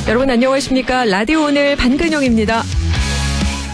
여러분 안녕하십니까? 라디오 오늘 반근영입니다.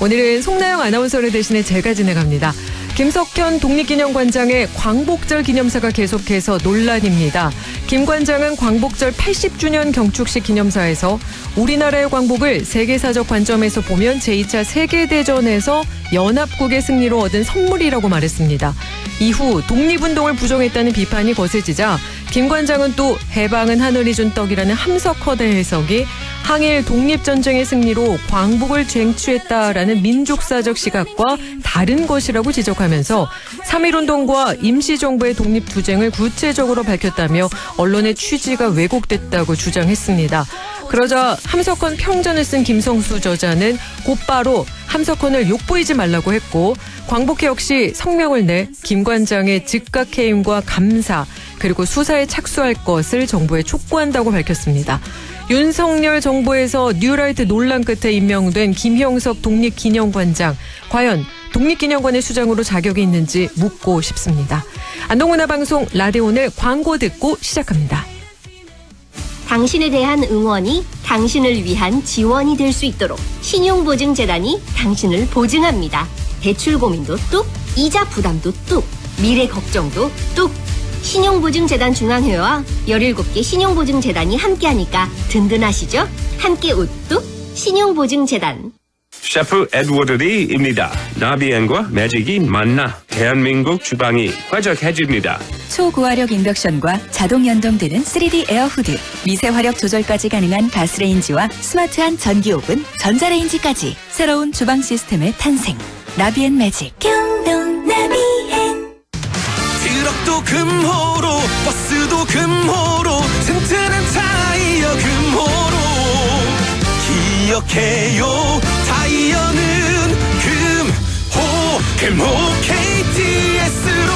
오늘은 송나영 아나운서를 대신해 제가 진행합니다. 김석현 독립기념관장의 광복절 기념사가 계속해서 논란입니다. 김 관장은 광복절 80주년 경축식 기념사에서 우리나라의 광복을 세계사적 관점에서 보면 제2차 세계대전에서 연합국의 승리로 얻은 선물이라고 말했습니다. 이후 독립운동을 부정했다는 비판이 거세지자 김 관장은 또 해방은 하늘이 준 떡이라는 함석허대 해석이 항일 독립전쟁의 승리로 광복을 쟁취했다라는 민족사적 시각과 다른 것이라고 지적하면서 3.1운동과 임시정부의 독립투쟁을 구체적으로 밝혔다며 언론의 취지가 왜곡됐다고 주장했습니다. 그러자 함석헌 평전을 쓴 김성수 저자는 곧바로 함석헌을 욕보이지 말라고 했고 광복회 역시 성명을 내 김 관장의 즉각 해임과 감사 그리고 수사에 착수할 것을 정부에 촉구한다고 밝혔습니다. 윤석열 정부에서 뉴라이트 논란 끝에 임명된 김형석 독립기념관장. 과연 독립기념관의 수장으로 자격이 있는지 묻고 싶습니다. 안동문화방송 라디오 오늘 광고 듣고 시작합니다. 당신에 대한 응원이 당신을 위한 지원이 될 수 있도록 신용보증재단이 당신을 보증합니다. 대출 고민도 뚝, 이자 부담도 뚝, 미래 걱정도 뚝. 신용보증재단 중앙회와 17개 신용보증재단이 함께하니까 든든하시죠? 함께 우뚝 신용보증재단. 셰프 에드워드 리입니다. 나비엔과 매직이 만나 대한민국 주방이 화적해집니다. 초고화력 인덕션과 자동 연동되는 3D 에어후드, 미세 화력 조절까지 가능한 가스레인지와 스마트한 전기오븐, 전자레인지까지 새로운 주방 시스템의 탄생. 나비엔 매직. 경동 나비엔. 트럭도 금호로, 버스도 금호로, 튼튼한 타이어 금호로. 기억해요, 타이어는 금호 KTS로.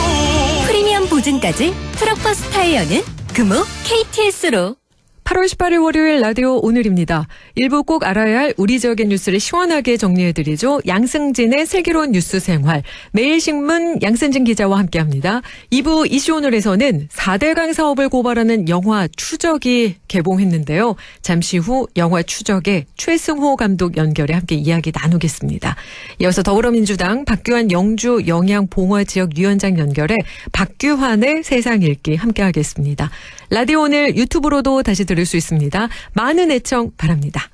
프리미엄 보증까지 트럭버스 타이어는 금호 KTS로. 8월 18일 월요일 라디오 오늘입니다. 일부 꼭 알아야 할 우리 지역의 뉴스를 시원하게 정리해드리죠. 양승진의 슬기로운 뉴스 생활. 매일신문 양승진 기자와 함께합니다. 2부 이슈 오늘에서는 4대강 사업을 고발하는 영화 추적이 개봉했는데요. 잠시 후 영화 추적의 최승호 감독 연결해 함께 이야기 나누겠습니다. 이어서 더불어민주당 박규환 영주 영양 봉화 지역 위원장 연결해 박규환의 세상 읽기 함께하겠습니다. 라디오 오늘 유튜브로도 다시 들을 수 있습니다. 많은 애청 바랍니다.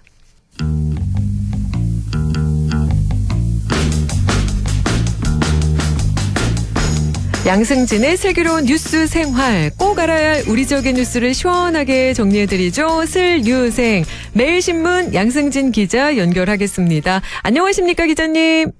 양승진의 슬기로운 뉴스 생활. 꼭 알아야 할 우리 지역의 뉴스를 시원하게 정리해드리죠. 슬유생. 매일신문 양승진 기자 연결하겠습니다. 안녕하십니까 기자님.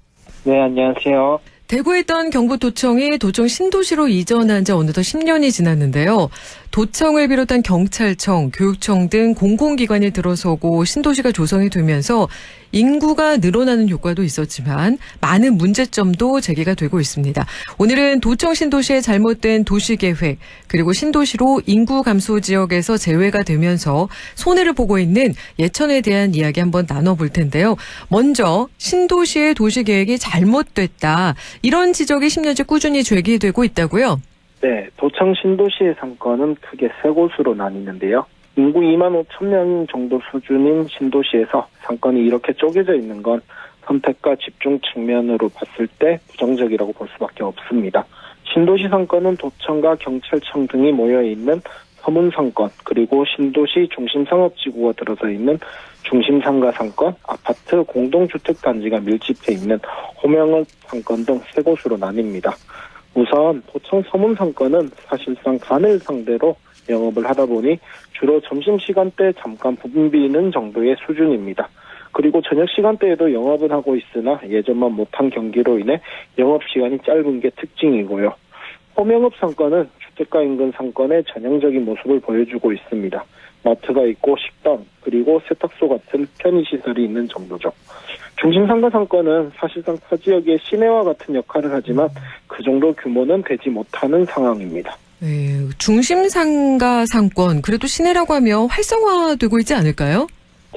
네, 안녕하세요. 대구에 있던 경북도청이 도청 신도시로 이전한 지 어느덧 10년이 지났는데요. 도청을 비롯한 경찰청, 교육청 등 공공기관이 들어서고 신도시가 조성이 되면서 인구가 늘어나는 효과도 있었지만 많은 문제점도 제기가 되고 있습니다. 오늘은 도청 신도시의 잘못된 도시계획 그리고 신도시로 인구 감소 지역에서 제외가 되면서 손해를 보고 있는 예천에 대한 이야기 한번 나눠볼 텐데요. 먼저 신도시의 도시계획이 잘못됐다. 이런 지적이 10년째 꾸준히 제기되고 있다고요? 네, 도청 신도시의 상권은 크게 세 곳으로 나뉘는데요. 인구 2만 5천 명 정도 수준인 신도시에서 상권이 이렇게 쪼개져 있는 건 선택과 집중 측면으로 봤을 때 부정적이라고 볼 수밖에 없습니다. 신도시 상권은 도청과 경찰청 등이 모여있는 서문상권, 그리고 신도시 중심상업지구가 들어서 있는 중심상가 상권, 아파트 공동주택단지가 밀집해 있는 호명업 상권 등 세 곳으로 나뉩니다. 우선 도청 서문상권은 사실상 간을 상대로 영업을 하다 보니 주로 점심시간대 잠깐 붐비는 정도의 수준입니다. 그리고 저녁 시간대에도 영업은 하고 있으나 예전만 못한 경기로 인해 영업시간이 짧은 게 특징이고요. 호명업 상권은 주택가 인근 상권의 전형적인 모습을 보여주고 있습니다. 마트가 있고 식당, 그리고 세탁소 같은 편의시설이 있는 정도죠. 중심상가 상권은 사실상 타 지역의 시내와 같은 역할을 하지만 그 정도 규모는 되지 못하는 상황입니다. 네, 중심상가 상권, 그래도 시내라고 하면 활성화되고 있지 않을까요?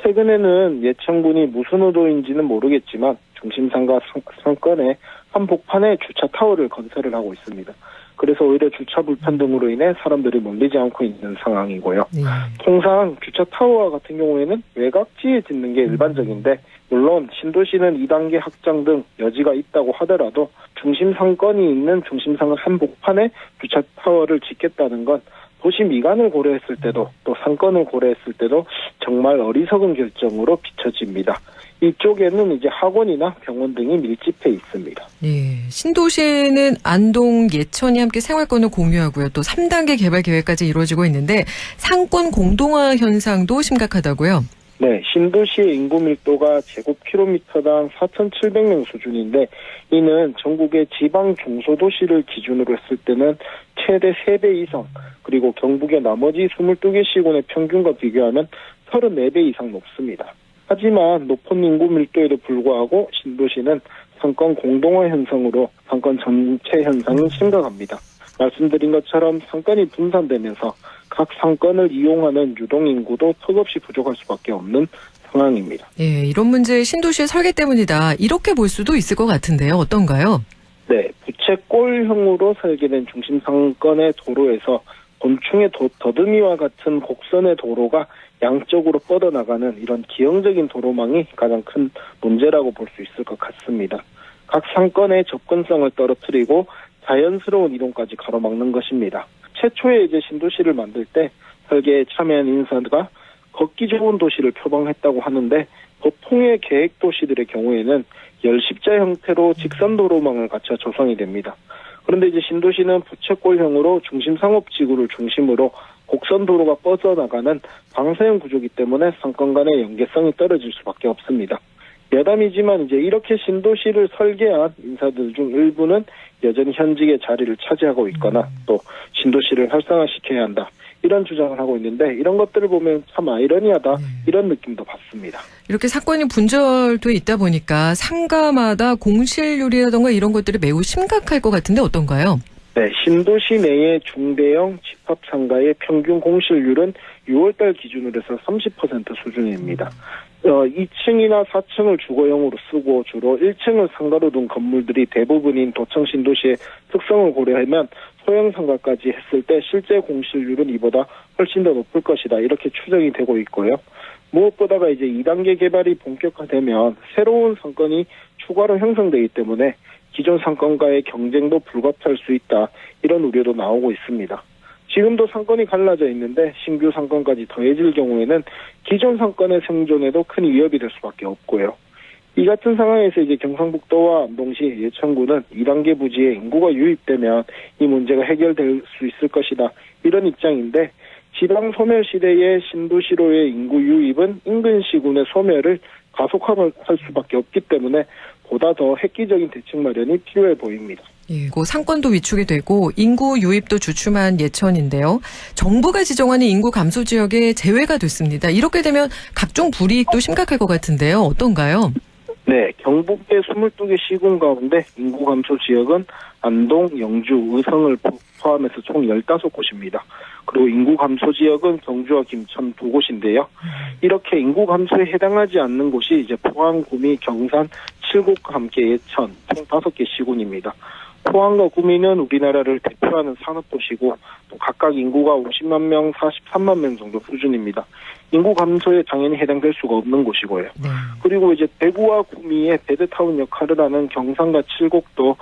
최근에는 예천군이 무슨 의도인지는 모르겠지만 중심상가 상권의 한복판에 주차 타워를 건설을 하고 있습니다. 그래서 오히려 주차 불편 등으로 인해 사람들이 몰리지 않고 있는 상황이고요. 네. 통상 주차 타워 같은 경우에는 외곽지에 짓는 게 일반적인데 물론 신도시는 2단계 확장 등 여지가 있다고 하더라도 중심 상권이 있는 중심상 한복판에 주차 타워를 짓겠다는 건 도시 미관을 고려했을 때도 또 상권을 고려했을 때도 정말 어리석은 결정으로 비춰집니다. 이쪽에는 이제 학원이나 병원 등이 밀집해 있습니다. 예, 신도시는 안동, 예천이 함께 생활권을 공유하고요. 또 3단계 개발 계획까지 이루어지고 있는데 상권 공동화 현상도 심각하다고요? 네, 신도시의 인구 밀도가 제곱킬로미터당 4,700명 수준인데 이는 전국의 지방 중소도시를 기준으로 했을 때는 최대 3배 이상, 그리고 경북의 나머지 22개 시군의 평균과 비교하면 34배 이상 높습니다. 하지만 높은 인구 밀도에도 불구하고 신도시는 상권 공동화 현상으로 상권 전체 현상이 심각합니다. 말씀드린 것처럼 상권이 분산되면서 각 상권을 이용하는 유동인구도 턱없이 부족할 수밖에 없는 상황입니다. 예, 이런 문제 신도시의 설계 때문이다. 이렇게 볼 수도 있을 것 같은데요. 어떤가요? 네, 부채꼴형으로 설계된 중심 상권의 도로에서 곤충의 더듬이와 같은 곡선의 도로가 양쪽으로 뻗어나가는 이런 기형적인 도로망이 가장 큰 문제라고 볼 수 있을 것 같습니다. 각 상권의 접근성을 떨어뜨리고 자연스러운 이동까지 가로막는 것입니다. 최초에 이제 신도시를 만들 때 설계에 참여한 인사가 걷기 좋은 도시를 표방했다고 하는데 보통의 계획 도시들의 경우에는 열십자 형태로 직선 도로망을 갖춰 조성이 됩니다. 그런데 이제 신도시는 부채꼴형으로 중심 상업지구를 중심으로 곡선 도로가 뻗어나가는 방사형 구조이기 때문에 상권 간의 연계성이 떨어질 수밖에 없습니다. 여담이지만 이제 이렇게 신도시를 설계한 인사들 중 일부는 여전히 현직의 자리를 차지하고 있거나 또 신도시를 활성화시켜야 한다, 이런 주장을 하고 있는데 이런 것들을 보면 참 아이러니하다, 이런 느낌도 받습니다. 이렇게 사건이 분절돼 있다 보니까 상가마다 공실률이라던가 이런 것들이 매우 심각할 것 같은데 어떤가요? 네, 신도시 내의 중대형 집합상가의 평균 공실률은 6월달 기준으로 해서 30% 수준입니다. 2층이나 4층을 주거용으로 쓰고 주로 1층을 상가로 둔 건물들이 대부분인 도청 신도시의 특성을 고려하면 소형 상가까지 했을 때 실제 공실률은 이보다 훨씬 더 높을 것이다, 이렇게 추정이 되고 있고요. 무엇보다가 이제 2단계 개발이 본격화되면 새로운 상권이 추가로 형성되기 때문에 기존 상권과의 경쟁도 불가피할 수 있다, 이런 우려도 나오고 있습니다. 지금도 상권이 갈라져 있는데 신규 상권까지 더해질 경우에는 기존 상권의 생존에도 큰 위협이 될 수밖에 없고요. 이 같은 상황에서 이제 경상북도와 안동시, 예천구는 2단계 부지에 인구가 유입되면 이 문제가 해결될 수 있을 것이다, 이런 입장인데 지방 소멸 시대의 신도시로의 인구 유입은 인근 시군의 소멸을 가속화할 수밖에 없기 때문에 보다 더 획기적인 대책 마련이 필요해 보입니다. 예, 그 상권도 위축이 되고 인구 유입도 주춤한 예천인데요. 정부가 지정하는 인구 감소 지역에 제외가 됐습니다. 이렇게 되면 각종 불이익도 심각할 것 같은데요. 어떤가요? 네, 경북의 22개 시군 가운데 인구 감소 지역은 안동, 영주, 의성을 포함해서 총 15곳입니다. 그리고 인구 감소 지역은 경주와 김천 2곳인데요. 이렇게 인구 감소에 해당하지 않는 곳이 이제 포항, 구미, 경산, 칠곡과 함께 예천 총 5개 시군입니다. 포항과 구미는 우리나라를 대표하는 산업도시고 또 각각 인구가 50만 명, 43만 명 정도 수준입니다. 인구 감소에 당연히 해당될 수가 없는 곳이고요. 네. 그리고 이제 대구와 구미의 베드타운 역할을 하는 경산과 칠곡도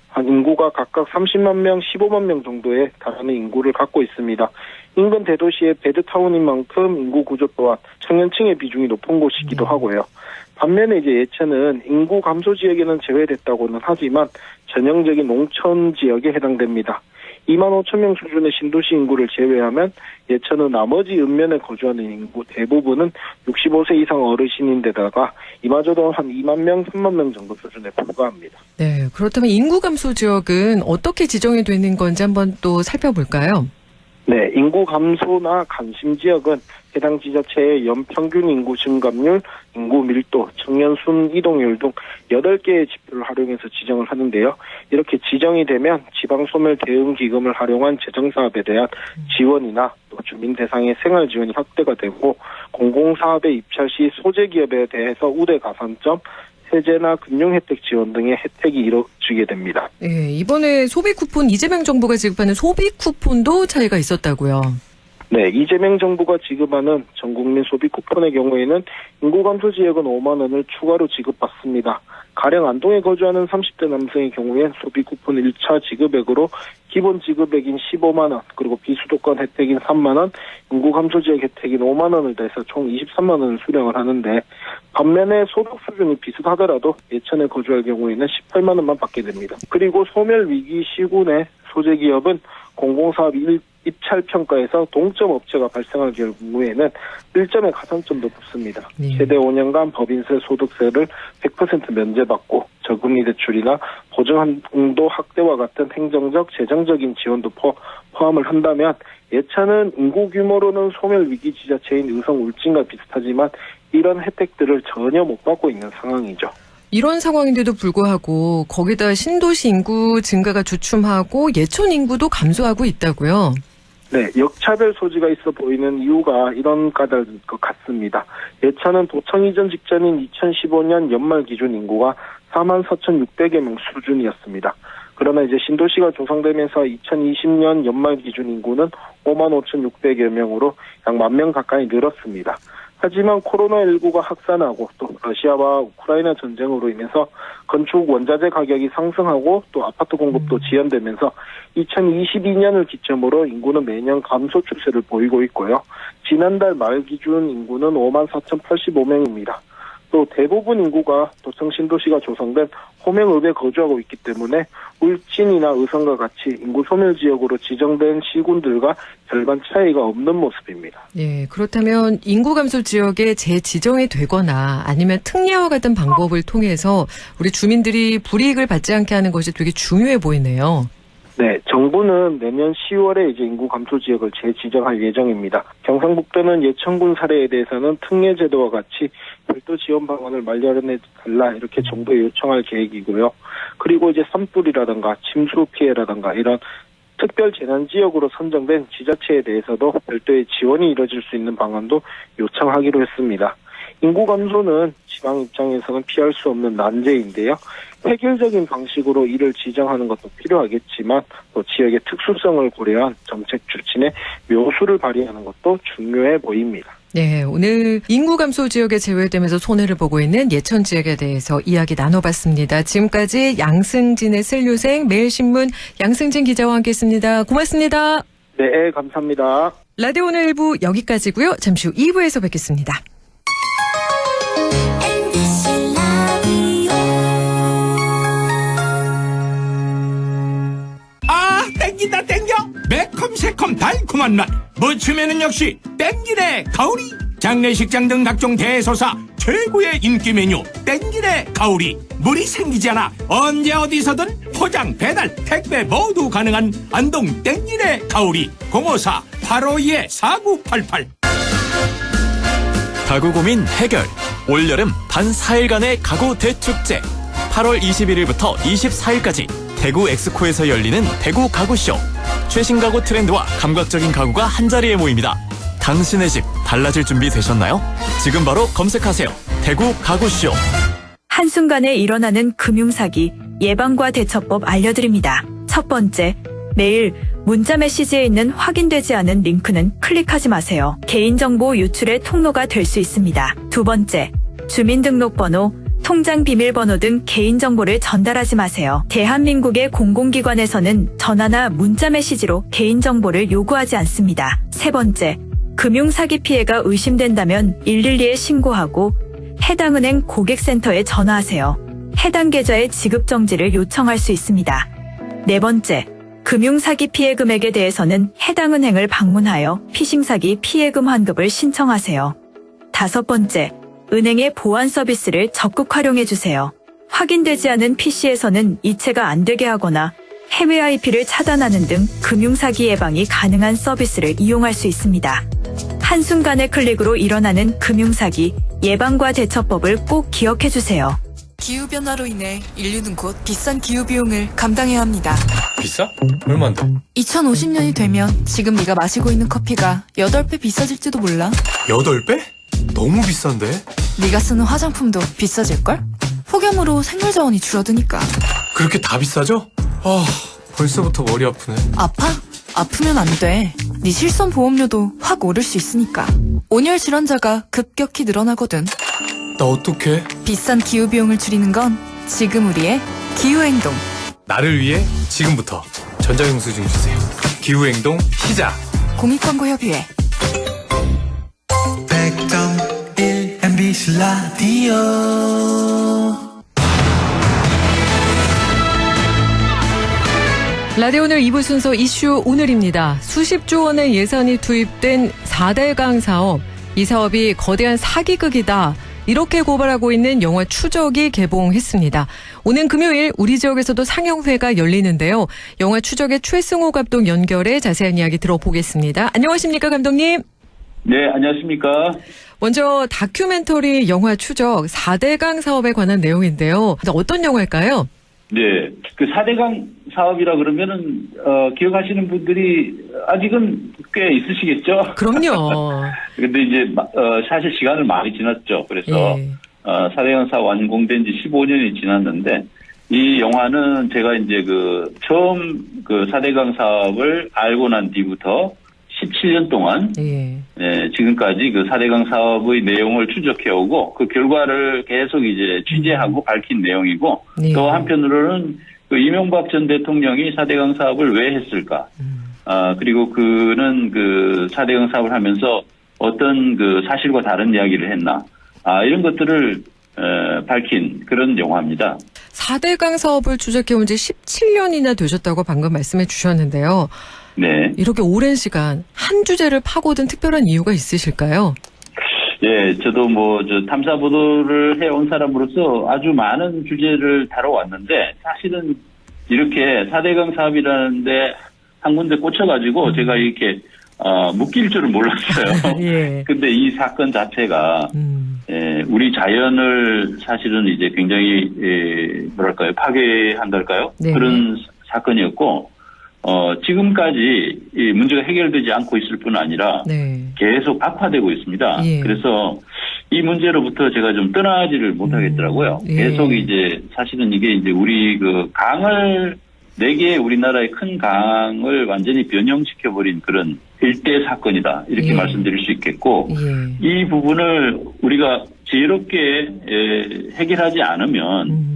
한 인구가 각각 30만 명, 15만 명 정도에 달하는 인구를 갖고 있습니다. 인근 대도시의 베드타운인 만큼 인구 구조 또한 청년층의 비중이 높은 곳이기도 하고요. 반면에 이제 예천은 인구 감소 지역에는 제외됐다고는 하지만 전형적인 농촌 지역에 해당됩니다. 2만 5천 명 수준의 신도시 인구를 제외하면 예천은 나머지 읍면에 거주하는 인구 대부분은 65세 이상 어르신인데다가 이마저도 한 2만 명, 3만 명 정도 수준에 불과합니다. 네, 그렇다면 인구 감소 지역은 어떻게 지정이 되는 건지 한번 또 살펴볼까요? 네, 인구 감소나 감심 지역은 해당 지자체의 연평균 인구 증감률, 인구 밀도, 청년 순 이동률 등 8개의 지표를 활용해서 지정을 하는데요. 이렇게 지정이 되면 지방소멸 대응 기금을 활용한 재정사업에 대한 지원이나 또 주민 대상의 생활 지원이 확대가 되고 공공사업에 입찰 시 소재 기업에 대해서 우대 가산점, 세제나 금융 혜택 지원 등의 혜택이 이루어지게 됩니다. 예, 이번에 소비 쿠폰 이재명 정부가 지급하는 소비 쿠폰도 차이가 있었다고요. 네, 이재명 정부가 지급하는 전국민 소비 쿠폰의 경우에는 인구 감소 지역은 5만 원을 추가로 지급받습니다. 가령 안동에 거주하는 30대 남성의 경우엔 소비 쿠폰 1차 지급액으로 기본 지급액인 15만 원, 그리고 비수도권 혜택인 3만 원, 인구 감소 지역 혜택인 5만 원을 더해서 총 23만 원을 수령을 하는데, 반면에 소득 수준이 비슷하더라도 예천에 거주할 경우에는 18만 원만 받게 됩니다. 그리고 소멸 위기 시군의 소재 기업은 공공사업 입찰평가에서 동점 업체가 발생할 경우에는 1점의 가산점도 붙습니다. 최대 5년간 법인세 소득세를 100% 면제받고 저금리 대출이나 보증한도 확대와 같은 행정적, 재정적인 지원도 포함을 한다면 예천은 인구 규모로는 소멸 위기 지자체인 의성 울진과 비슷하지만 이런 혜택들을 전혀 못 받고 있는 상황이죠. 이런 상황인데도 불구하고 거기다 신도시 인구 증가가 주춤하고 예천 인구도 감소하고 있다고요? 네, 역차별 소지가 있어 보이는 이유가 이런 까닭일 것 같습니다. 예천은 도청 이전 직전인 2015년 연말 기준 인구가 44,600여 명 수준이었습니다. 그러나 이제 신도시가 조성되면서 2020년 연말 기준 인구는 55,600여 명으로 약 10,000명 가까이 늘었습니다. 하지만 코로나19가 확산하고 또 러시아와 우크라이나 전쟁으로 인해서 건축 원자재 가격이 상승하고 또 아파트 공급도 지연되면서 2022년을 기점으로 인구는 매년 감소 추세를 보이고 있고요. 지난달 말 기준 인구는 54,085명입니다. 또 대부분 인구가 도청 신도시가 조성된 호명읍에 거주하고 있기 때문에 울진이나 의성과 같이 인구 소멸 지역으로 지정된 시군들과 별반 차이가 없는 모습입니다. 예, 그렇다면 인구 감소 지역에 재지정이 되거나 아니면 특례와 같은 방법을 통해서 우리 주민들이 불이익을 받지 않게 하는 것이 되게 중요해 보이네요. 네, 정부는 내년 10월에 이제 인구 감소 지역을 재지정할 예정입니다. 경상북도는 예천군 사례에 대해서는 특례 제도와 같이 별도 지원 방안을 마련해 달라 이렇게 정부에 요청할 계획이고요. 그리고 이제 산불이라든가 침수 피해라든가 이런 특별 재난 지역으로 선정된 지자체에 대해서도 별도의 지원이 이뤄질 수 있는 방안도 요청하기로 했습니다. 인구 감소는 지방 입장에서는 피할 수 없는 난제인데요. 획일적인 방식으로 이를 지정하는 것도 필요하겠지만 또 지역의 특수성을 고려한 정책 추진에 묘수를 발휘하는 것도 중요해 보입니다. 네, 오늘 인구 감소 지역에 제외되면서 손해를 보고 있는 예천 지역에 대해서 이야기 나눠봤습니다. 지금까지 양승진의 슬류생 매일신문 양승진 기자와 함께했습니다. 고맙습니다. 네, 감사합니다. 라디오 오늘 1부 여기까지고요. 잠시 후 2부에서 뵙겠습니다. 땡긴다 땡겨 매콤새콤 달콤한 맛 무침에는 역시 땡기네 가오리 장례식장 등 각종 대소사 최고의 인기 메뉴 땡기네 가오리 물이 생기지 않아 언제 어디서든 포장 배달 택배 모두 가능한 안동 땡기네 가오리 054-852-4988 가구 고민 해결 올여름 단 4일간의 가구 대축제 8월 21일부터 24일까지 대구 엑스코에서 열리는 대구 가구쇼. 최신 가구 트렌드와 감각적인 가구가 한자리에 모입니다. 당신의 집 달라질 준비 되셨나요? 지금 바로 검색하세요. 대구 가구쇼. 한순간에 일어나는 금융사기 예방과 대처법 알려드립니다. 첫 번째, 매일 문자 메시지에 있는 확인되지 않은 링크는 클릭하지 마세요. 개인정보 유출의 통로가 될 수 있습니다. 두 번째, 주민등록번호, 통장 비밀번호 등 개인정보를 전달하지 마세요. 대한민국의 공공기관에서는 전화나 문자 메시지로 개인정보를 요구하지 않습니다. 세 번째, 금융사기 피해가 의심된다면 112에 신고하고 해당 은행 고객센터에 전화하세요. 해당 계좌의 지급 정지를 요청할 수 있습니다. 네 번째, 금융사기 피해 금액에 대해서는 해당 은행을 방문하여 피싱사기 피해금 환급을 신청하세요. 다섯 번째, 은행의 보안 서비스를 적극 활용해주세요. 확인되지 않은 PC에서는 이체가 안 되게 하거나 해외 IP를 차단하는 등 금융사기 예방이 가능한 서비스를 이용할 수 있습니다. 한순간의 클릭으로 일어나는 금융사기 예방과 대처법을 꼭 기억해주세요. 기후변화로 인해 인류는 곧 비싼 기후비용을 감당해야 합니다. 비싸? 얼만데? 2050년이 되면 지금 네가 마시고 있는 커피가 8배 비싸질지도 몰라. 8배? 너무 비싼데? 네가 쓰는 화장품도 비싸질걸? 폭염으로 생물 자원이 줄어드니까. 그렇게 다 비싸죠? 벌써부터 머리 아프네. 아파? 아프면 안 돼. 네 실손 보험료도 확 오를 수 있으니까. 온열 질환자가 급격히 늘어나거든. 나 어떡해? 비싼 기후비용을 줄이는 건 지금 우리의 기후행동. 나를 위해 지금부터 전자영수증 주세요. 기후행동 시작. 공익광고협의회. 100.1 MBC 라디오. 라디오 오늘 2부 순서 이슈 오늘입니다. 수십조 원의 예산이 투입된 4대강 사업. 이 사업이 거대한 사기극이다. 이렇게 고발하고 있는 영화 추적이 개봉했습니다. 오는 금요일 우리 지역에서도 상영회가 열리는데요. 영화 추적의 최승호 감독 연결해 자세한 이야기 들어보겠습니다. 안녕하십니까, 감독님? 네, 안녕하십니까? 먼저 다큐멘터리 영화 추적 4대강 사업에 관한 내용인데요. 어떤 영화일까요? 네, 그 4대강 사업이라 그러면은 기억하시는 분들이 아직은 꽤 있으시겠죠? 그럼요. 근데 이제 사실 시간을 많이 지났죠. 그래서 4대강 사업 완공된 지 15년이 지났는데 이 영화는 제가 이제 처음 4대강 사업을 알고 난 뒤부터 17년 동안 지금까지 4대강 사업의 내용을 추적해오고 그 결과를 계속 이제 취재하고 밝힌 내용이고 또 한편으로는 이명박 전 대통령이 4대강 사업을 왜 했을까? 그리고 그는 4대강 사업을 하면서 어떤 사실과 다른 이야기를 했나? 이런 것들을 밝힌 그런 영화입니다. 4대강 사업을 추적해온 지 17년이나 되셨다고 방금 말씀해 주셨는데요. 네. 이렇게 오랜 시간 한 주제를 파고든 특별한 이유가 있으실까요? 예, 저도 탐사 보도를 해온 사람으로서 아주 많은 주제를 다뤄왔는데 사실은 이렇게 4대강 사업이라는데 한 군데 꽂혀가지고 제가 이렇게 묶일 줄은 몰랐어요. 예. 근데 이 사건 자체가 우리 자연을 사실은 이제 굉장히 파괴한달까요? 네. 그런 사건이었고 지금까지 이 문제가 해결되지 않고 있을 뿐 아니라 계속 악화되고 있습니다. 예. 그래서 이 문제로부터 제가 좀 떠나지를 못하겠더라고요. 예. 계속 이제 사실은 이게 이제 우리 강을 4개의 우리나라의 큰 강을 완전히 변형시켜버린 그런 일대 사건이다. 이렇게 말씀드릴 수 있겠고 이 부분을 우리가 지혜롭게 해결하지 않으면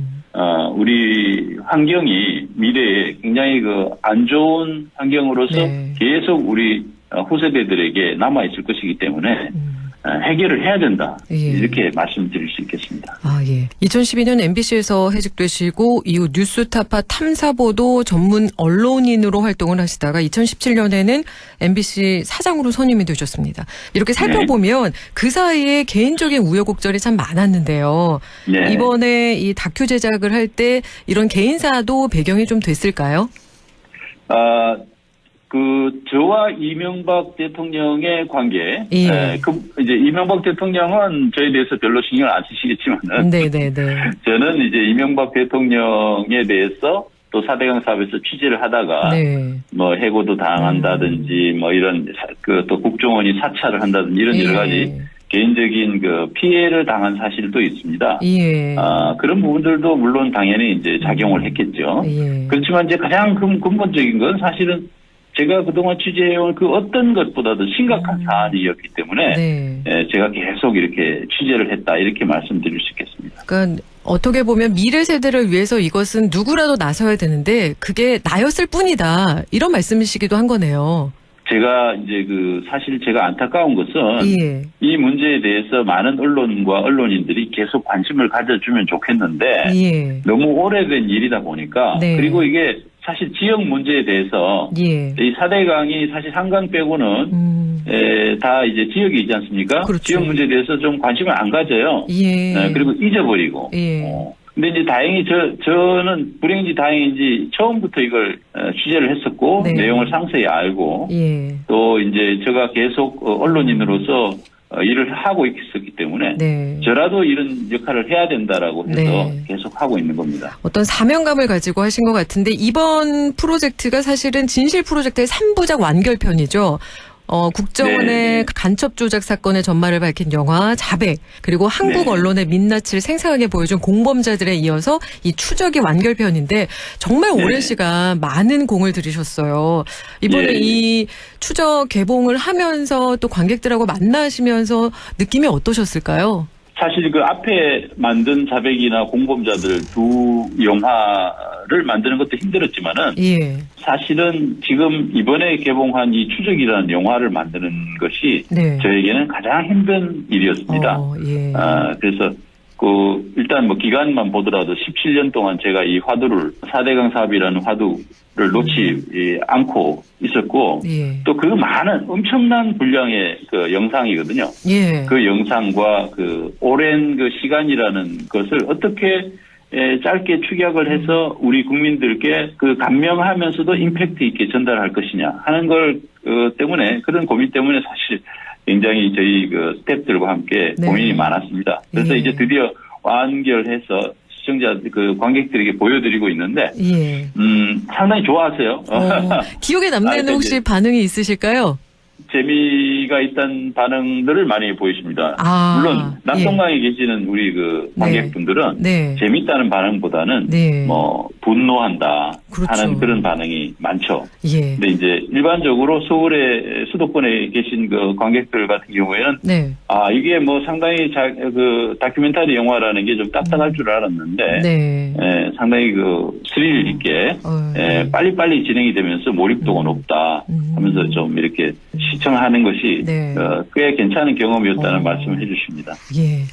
우리 환경이 미래에 굉장히 안 좋은 환경으로서 계속 우리 후세대들에게 남아있을 것이기 때문에 해결을 해야 된다. 이렇게 말씀드릴 수 있겠습니다. 2012년 MBC에서 해직되시고 이후 뉴스타파 탐사보도 전문 언론인으로 활동을 하시다가 2017년에는 MBC 사장으로 선임이 되셨습니다. 이렇게 살펴보면 그 사이에 개인적인 우여곡절이 참 많았는데요. 이번에 이 다큐 제작을 할 때 이런 개인사도 배경이 좀 됐을까요? 저와 이명박 대통령의 관계. 이제 이명박 대통령은 저에 대해서 별로 신경을 안 쓰시겠지만은. 저는 이제 이명박 대통령에 대해서 또 4대강 사업에서 취재를 하다가. 해고도 당한다든지 이런, 또 국정원이 사찰을 한다든지 이런 여러 가지 개인적인 피해를 당한 사실도 있습니다. 그런 부분들도 물론 당연히 이제 작용을 했겠죠. 그렇지만 이제 가장 근본적인 건 사실은 제가 그동안 취재해온 어떤 것보다도 심각한 사안이었기 때문에 제가 계속 이렇게 취재를 했다 이렇게 말씀드릴 수 있겠습니다. 그러니까 어떻게 보면 미래 세대를 위해서 이것은 누구라도 나서야 되는데 그게 나였을 뿐이다 이런 말씀이시기도 한 거네요. 제가 이제 사실 제가 안타까운 것은 이 문제에 대해서 많은 언론과 언론인들이 계속 관심을 가져주면 좋겠는데 너무 오래된 일이다 보니까 그리고 이게 사실 지역 문제에 대해서 이 4대강이 사실 한강 빼고는 다 이제 지역이지 않습니까? 지역 문제에 대해서 좀 관심을 안 가져요. 그리고 잊어버리고. 근데 이제 다행히 저는 불행인지 다행인지 처음부터 이걸 취재를 했었고 내용을 상세히 알고 또 이제 제가 계속 언론인으로서 일을 하고 있었기 때문에 저라도 이런 역할을 해야 된다라고 해서 계속 하고 있는 겁니다. 어떤 사명감을 가지고 하신 것 같은데 이번 프로젝트가 사실은 진실 프로젝트의 3부작 완결편이죠. 국정원의 네. 간첩 조작 사건의 전말을 밝힌 영화 자백, 그리고 한국 네. 언론의 민낯을 생생하게 보여준 공범자들에 이어서 이 추적이 완결편인데 정말 네. 오랜 시간 많은 공을 들이셨어요. 이번에 예. 이 추적 개봉을 하면서 또 관객들하고 만나시면서 느낌이 어떠셨을까요? 사실 그 앞에 만든 자백이나 공범자들 두 영화를 만드는 것도 힘들었지만은 예. 사실은 지금 이번에 개봉한 이 추적이라는 영화를 만드는 것이 네. 저에게는 가장 힘든 일이었습니다. 예. 그래서 일단 뭐 기간만 보더라도 17년 동안 제가 이 화두를 4대강 사업이라는 화두를 놓지 않고 있었고 예. 또 그 많은 엄청난 분량의 그 영상이거든요. 예. 그 영상과 그 오랜 그 시간이라는 것을 어떻게 짧게 축약을 해서 우리 국민들께 그 감명하면서도 임팩트 있게 전달할 것이냐 하는 걸 때문에 그런 고민 때문에 사실 굉장히 저희 그 스태프들과 함께 네. 고민이 많았습니다. 그래서 예. 이제 드디어 완결해서 시청자 그 관객들에게 보여드리고 있는데 예. 상당히 좋아하세요. 기억에 남는 혹시 반응이 있으실까요? 재미가 있다는 반응들을 많이 보이십니다. 물론 낙동강에 계시는 우리 그 관객분들은 네. 재밌다는 반응보다는 네. 뭐 분노한다 그렇죠. 하는 그런 반응이 많죠. 예. 근데 이제 일반적으로 서울의 수도권에 계신 그 관객들 같은 경우에는 네. 이게 뭐 상당히 그 다큐멘터리 영화라는 게 좀 딱딱할 줄 알았는데 네. 상당히 그 스릴 있게 빨리빨리 진행이 되면서 몰입도가 높다 하면서 좀 이렇게 시청하는 것이 네. 꽤 괜찮은 경험이었다는 말씀을 해주십니다. 예.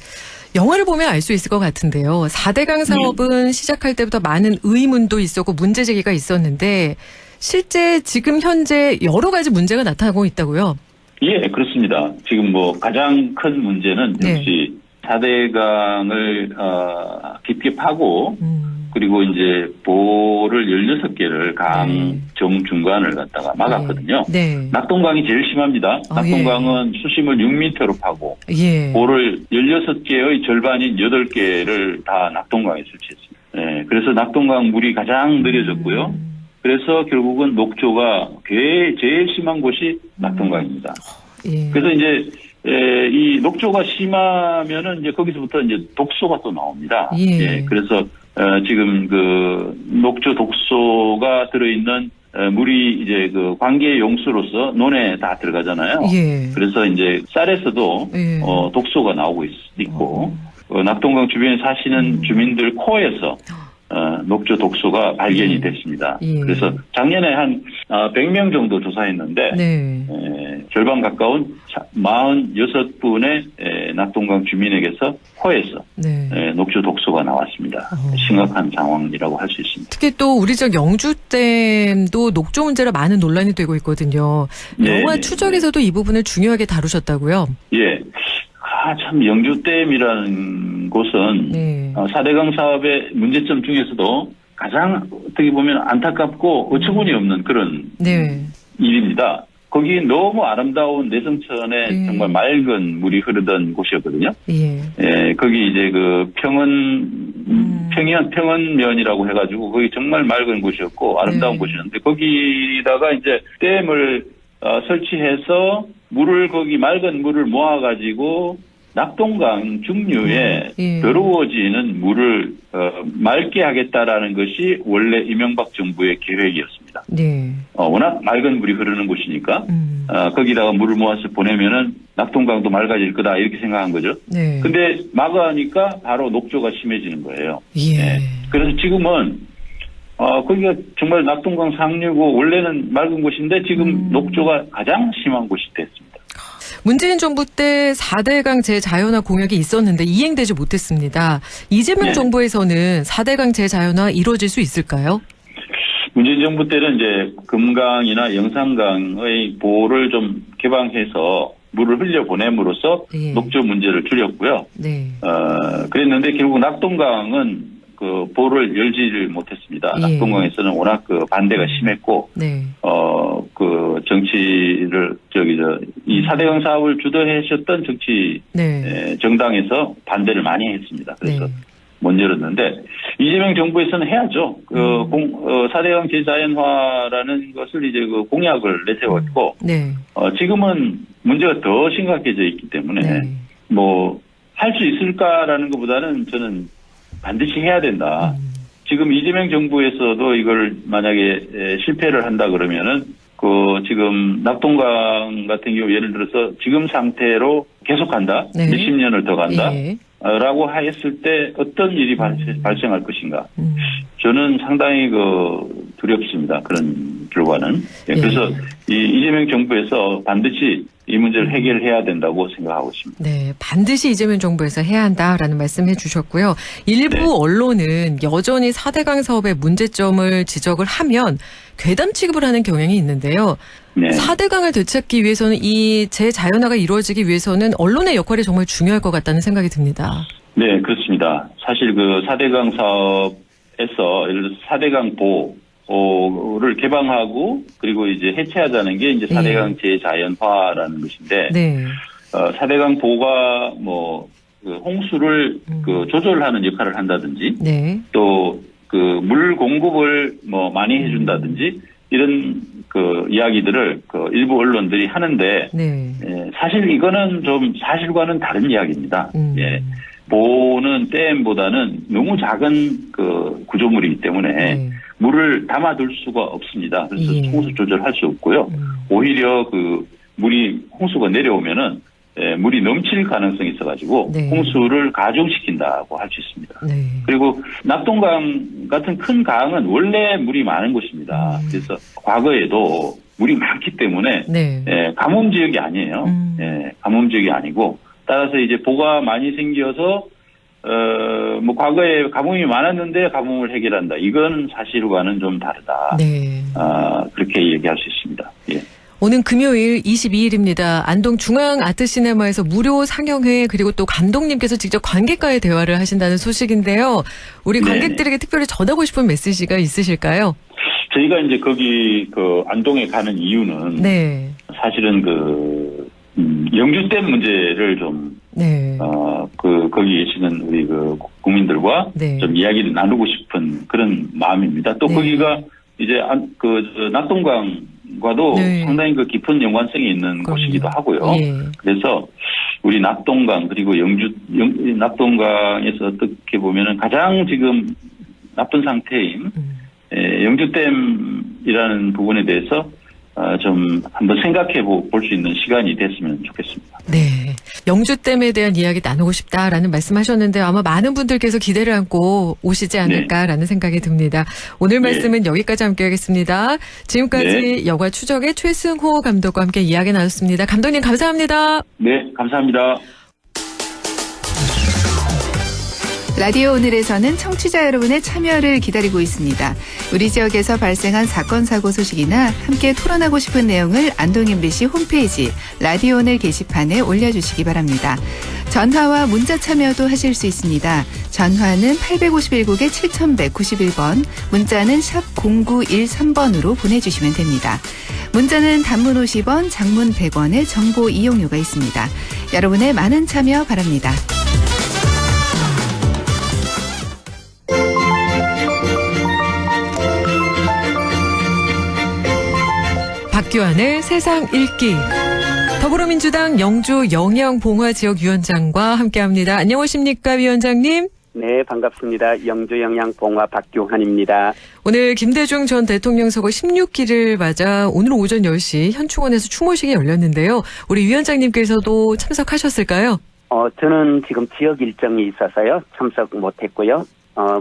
영화를 보면 알 수 있을 것 같은데요. 4대강 사업은 시작할 때부터 많은 의문도 있었고 문제 제기가 있었는데 실제 지금 현재 여러 가지 문제가 나타나고 있다고요? 예, 그렇습니다. 지금 뭐 가장 큰 문제는 역시 4대강을 깊게 파고 그리고 이제 보를 16개를 강 정중간을 갖다가 막았거든요. 네. 낙동강이 제일 심합니다. 낙동강은 수심을 6m로 파고 보를 16개의 절반인 8개를 다 낙동강에 설치했습니다. 그래서 낙동강 물이 가장 느려졌고요. 그래서 결국은 녹조가 제일 심한 곳이 낙동강입니다. 그래서 이제 이 녹조가 심하면은 이제 거기서부터 이제 독소가 또 나옵니다. 그래서 지금 그 녹조 독소가 들어있는 물이 이제 그 관계 용수로서 논에 다 들어가잖아요. 그래서 이제 쌀에서도 독소가 나오고 있고 낙동강 주변에 사시는 주민들 코에서 녹조 독소가 발견이 됐습니다. 그래서 작년에 한 100명 정도 조사했는데 절반 가까운 46분의 낙동강 주민에게서 코에서 녹조 독소가 나왔습니다. 심각한 상황이라고 할 수 있습니다. 특히 또 우리 저 영주댐도 녹조 문제로 많은 논란이 되고 있거든요. 영화 추적에서도 이 부분을 중요하게 다루셨다고요? 예. 참 영주댐이라는 곳은 4대강 사업의 문제점 중에서도 가장 어떻게 보면 안타깝고 어처구니 없는 그런 일입니다. 거기 너무 아름다운 내성천에 정말 맑은 물이 흐르던 곳이었거든요. 거기 이제 그 평원면이라고 해가지고 거기 정말 맑은 곳이었고 아름다운 곳이었는데 거기다가 이제 댐을 설치해서 거기 맑은 물을 모아가지고 낙동강 중류에 더러워지는 물을 맑게 하겠다라는 것이 원래 이명박 정부의 계획이었습니다. 워낙 맑은 물이 흐르는 곳이니까 거기다가 물을 모아서 보내면은 낙동강도 맑아질 거다 이렇게 생각한 거죠. 근데 막아니까 바로 녹조가 심해지는 거예요. 그래서 지금은 거기가 정말 낙동강 상류고 원래는 맑은 곳인데 지금 녹조가 가장 심한 곳이 됐습니다. 문재인 정부 때 4대강 재자연화 공약이 있었는데 이행되지 못했습니다. 이재명 정부에서는 4대강 재자연화 이루어질 수 있을까요? 문재인 정부 때는 이제 금강이나 영산강의 보를 좀 개방해서 물을 흘려보냄으로써 녹조 문제를 줄였고요. 그랬는데 결국 낙동강은 그 보를 열지를 못했습니다. 낙동강에서는 워낙 그 반대가 심했고, 그 정치를 이 4대강 사업을 주도하셨던 정치 정당에서 반대를 많이 했습니다. 그래서 못 열었는데 이재명 정부에서는 해야죠. 4대강 재자연화라는 것을 이제 그 공약을 내세웠고 네. 지금은 문제가 더 심각해져 있기 때문에 네. 뭐 할 수 있을까라는 것보다는 저는 반드시 해야 된다. 지금 이재명 정부에서도 이걸 만약에 실패를 한다 그러면은 지금 낙동강 같은 경우 예를 들어서 지금 상태로 계속한다. 네. 몇십 년을 더 간다. 예. 라고 했을 때 어떤 일이 발생할 것인가. 저는 상당히 두렵습니다. 그런 결과는. 예, 그래서 이재명 정부에서 반드시 이 문제를 해결해야 된다고 생각하고 있습니다. 네, 반드시 이재명 정부에서 해야 한다라는 말씀해 주셨고요. 일부 언론은 여전히 4대강 사업의 문제점을 지적을 하면 괴담 취급을 하는 경향이 있는데요. 네. 4대강을 되찾기 위해서는 이 재자연화가 이루어지기 위해서는 언론의 역할이 정말 중요할 것 같다는 생각이 듭니다. 네, 그렇습니다. 사실 4대강 사업에서 예를 들어서 4대강 보호를 개방하고 그리고 이제 해체하자는 게 이제 4대강 재자연화라는 것인데, 네. 4대강 보호가 홍수를 조절하는 역할을 한다든지, 네. 또 물 공급을 많이 해준다든지 이런 이야기들을 일부 언론들이 하는데, 네. 사실 이거는 좀 사실과는 다른 이야기입니다. 예. 보호는 댐보다는 너무 작은 구조물이기 때문에 물을 담아둘 수가 없습니다. 그래서 홍수 조절할 수 없고요. 오히려 물이 홍수가 내려오면은 물이 넘칠 가능성이 있어가지고 홍수를 가중시킨다고 할 수 있습니다. 네. 그리고 낙동강 같은 큰 강은 원래 물이 많은 곳입니다. 그래서 과거에도 물이 많기 때문에 가뭄 지역이 아니에요. 가뭄 지역이 아니고 따라서 이제 보가 많이 생겨서 과거에 가뭄이 많았는데 가뭄을 해결한다. 이건 사실과는 좀 다르다. 네. 그렇게 얘기할 수 있습니다. 예. 오는 금요일 22일입니다. 안동 중앙아트시네마에서 무료 상영회 그리고 또 감독님께서 직접 관객과의 대화를 하신다는 소식인데요. 우리 관객들에게 특별히 전하고 싶은 메시지가 있으실까요? 저희가 이제 거기 안동에 가는 이유는 사실은 영주댐 문제를 좀 거기 계시는 우리 국민들과 좀 이야기를 나누고 싶은 그런 마음입니다. 또 거기가 이제 낙동강과도 상당히 깊은 연관성이 있는 곳이기도 하고요. 그래서 우리 낙동강 그리고 낙동강에서 어떻게 보면은 가장 지금 나쁜 상태인 영주댐이라는 부분에 대해서 좀 한번 생각해 볼 수 있는 시간이 됐으면 좋겠습니다. 네. 영주댐에 대한 이야기 나누고 싶다라는 말씀하셨는데 아마 많은 분들께서 기대를 안고 오시지 않을까라는 생각이 듭니다. 오늘 말씀은 여기까지 함께하겠습니다. 지금까지 여가 추적의 최승호 감독과 함께 이야기 나눴습니다. 감독님 감사합니다. 네, 감사합니다. 라디오 오늘에서는 청취자 여러분의 참여를 기다리고 있습니다. 우리 지역에서 발생한 사건 사고 소식이나 함께 토론하고 싶은 내용을 안동 MBC 홈페이지 라디오 오늘 게시판에 올려주시기 바랍니다. 전화와 문자 참여도 하실 수 있습니다. 전화는 851국에 7191번, 문자는 샵 0913번으로 보내주시면 됩니다. 문자는 단문 50원, 장문 100원의 정보 이용료가 있습니다. 여러분의 많은 참여 바랍니다. 박규환의 세상 읽기. 더불어민주당 영주 영양봉화지역위원장과 함께합니다. 안녕하십니까 위원장님? 네, 반갑습니다. 영주 영양봉화 박규환입니다. 오늘 김대중 전 대통령 서거 16기를 맞아 오늘 오전 10시 현충원에서 추모식이 열렸는데요. 우리 위원장님께서도 참석하셨을까요? 저는 지금 지역 일정이 있어서요. 참석 못했고요.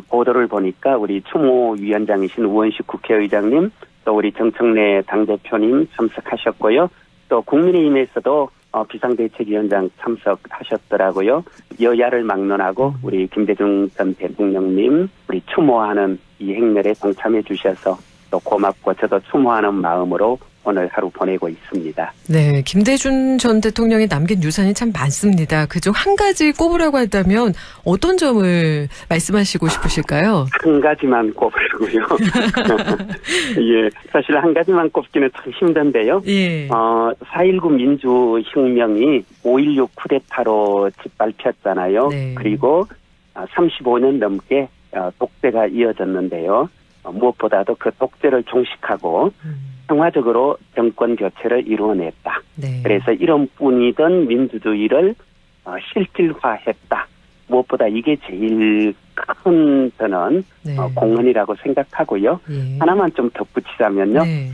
보도를 보니까 우리 추모위원장이신 우원식 국회의장님, 또 우리 정청래 당대표님 참석하셨고요. 또 국민의힘에서도 비상대책위원장 참석하셨더라고요. 여야를 막론하고 우리 김대중 전 대통령님 우리 추모하는 이 행렬에 동참해 주셔서 또 고맙고 저도 추모하는 마음으로 오늘 하루 보내고 있습니다. 네, 김대중 전 대통령이 남긴 유산이 참 많습니다. 그중 한 가지 꼽으라고 한다면 어떤 점을 말씀하시고 싶으실까요? 한 가지만 꼽으려고요. 예, 사실 한 가지만 꼽기는 참 힘든데요. 4.19 민주혁명이 5.16 쿠데타로 짓밟혔잖아요. 그리고 35년 넘게 독재가 이어졌는데요. 무엇보다도 그 독재를 종식하고 평화적으로 정권 교체를 이루어냈다. 네. 그래서 이런 뿐이던 민주주의를 실질화했다. 무엇보다 이게 제일 큰 저는 공헌이라고 생각하고요. 예. 하나만 좀 덧붙이자면요. 네.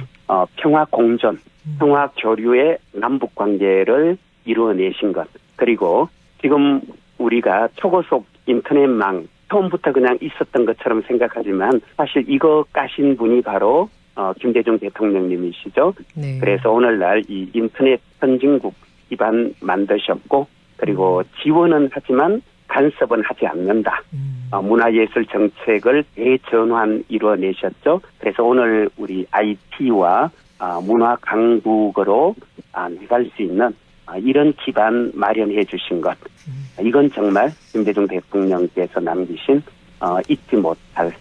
평화 공존, 평화 교류의 남북 관계를 이루어내신 것. 그리고 지금 우리가 초고속 인터넷망 처음부터 그냥 있었던 것처럼 생각하지만 사실 이거 까신 분이 바로 김대중 대통령님이시죠. 네. 그래서 오늘날 이 인터넷 선진국 기반 만드셨고 그리고 지원은 하지만 간섭은 하지 않는다. 문화예술 정책을 대전환 이루어내셨죠. 그래서 오늘 우리 IT와 문화 강국으로 나갈 수 있는 이런 기반 마련해 주신 것. 이건 정말 김대중 대통령께서 남기신 잊지 못할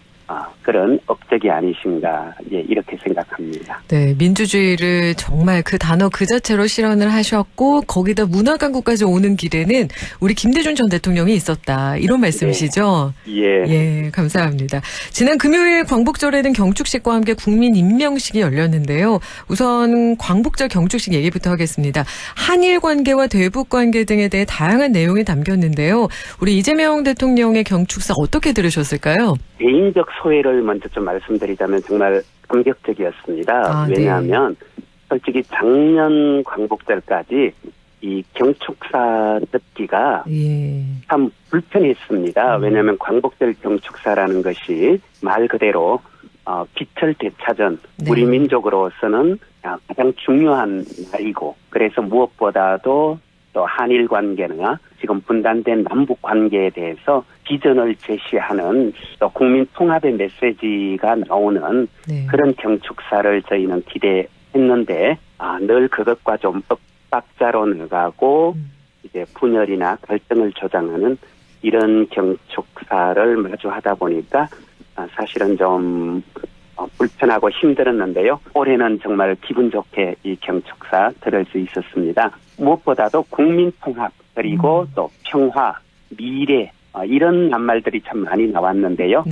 그런 업적이 아니신가 이렇게 생각합니다. 네, 민주주의를 정말 그 단어 그 자체로 실현을 하셨고 거기다 문화강국까지 오는 길에는 우리 김대중 전 대통령이 있었다. 이런 말씀이시죠? 예, 감사합니다. 지난 금요일 광복절에는 경축식과 함께 국민 임명식이 열렸는데요. 우선 광복절 경축식 얘기부터 하겠습니다. 한일 관계와 대북 관계 등에 대해 다양한 내용이 담겼는데요. 우리 이재명 대통령의 경축사 어떻게 들으셨을까요? 개인적 소회를 먼저 좀 말씀드리자면 정말 감격적이었습니다. 왜냐하면 솔직히 작년 광복절까지 이 경축사 듣기가 참 불편했습니다. 왜냐하면 광복절 경축사라는 것이 말 그대로 빛을 되찾은 우리 민족으로서는 가장 중요한 날이고 그래서 무엇보다도 또 한일 관계나 지금 분단된 남북 관계에 대해서 비전을 제시하는 또 국민 통합의 메시지가 나오는 그런 경축사를 저희는 기대했는데 늘 그것과 좀 엇박자로 나가고 이제 분열이나 갈등을 조장하는 이런 경축사를 마주하다 보니까 사실은 좀 불편하고 힘들었는데요. 올해는 정말 기분 좋게 이 경축사 들을 수 있었습니다. 무엇보다도 국민 통합 그리고 또 평화, 미래 이런 낱말들이 참 많이 나왔는데요.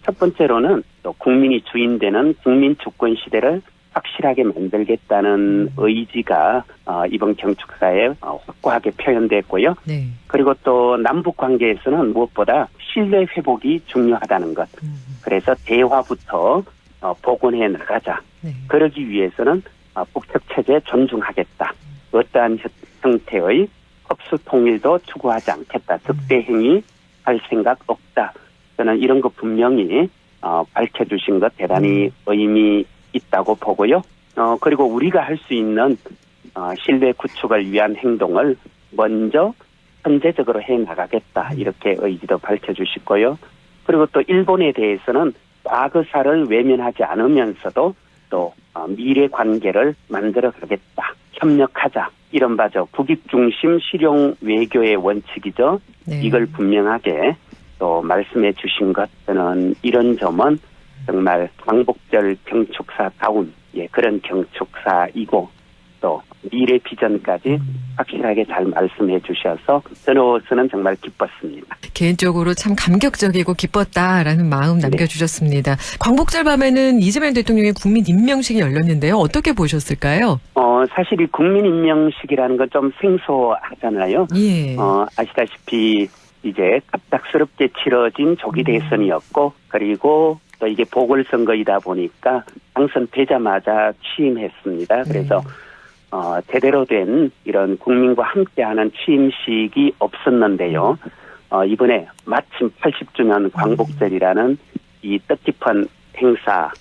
첫 번째로는 또 국민이 주인되는 국민 주권 시대를 확실하게 만들겠다는 의지가 이번 경축사에 확고하게 표현됐고요. 그리고 또 남북 관계에서는 무엇보다 신뢰 회복이 중요하다는 것. 그래서 대화부터 복원해 나가자. 그러기 위해서는 북측 체제 존중하겠다. 어떠한 형태의 흡수 통일도 추구하지 않겠다. 득대 행위 할 생각 없다. 저는 이런 거 분명히 밝혀주신 것 대단히 의미 있다고 보고요. 그리고 우리가 할 수 있는 신뢰 구축을 위한 행동을 먼저 선제적으로 해 나가겠다. 이렇게 의지도 밝혀주시고요. 그리고 또 일본에 대해서는 과거사를 외면하지 않으면서도 또 미래 관계를 만들어 가겠다. 협력하자. 이른바죠 국익 중심 실용 외교의 원칙이죠. 이걸 분명하게 또 말씀해 주신 것 저는 이런 점은 정말 광복절 경축사다운 그런 경축사이고 또 미래 비전까지 확실하게 잘 말씀해 주셔서 저로서는 정말 기뻤습니다. 개인적으로 참 감격적이고 기뻤다라는 마음 남겨주셨습니다. 광복절 밤에는 이재명 대통령의 국민 임명식이 열렸는데요. 어떻게 보셨을까요? 사실 이 국민 임명식이라는 건 좀 생소하잖아요. 아시다시피 이제 갑작스럽게 치러진 조기 대선이었고 그리고 또 이게 보궐선거이다 보니까 당선되자마자 취임했습니다. 그래서 제대로 된 이런 국민과 함께하는 취임식이 없었는데요. 이번에 마침 80주년 광복절이라는 이 뜻깊은 행사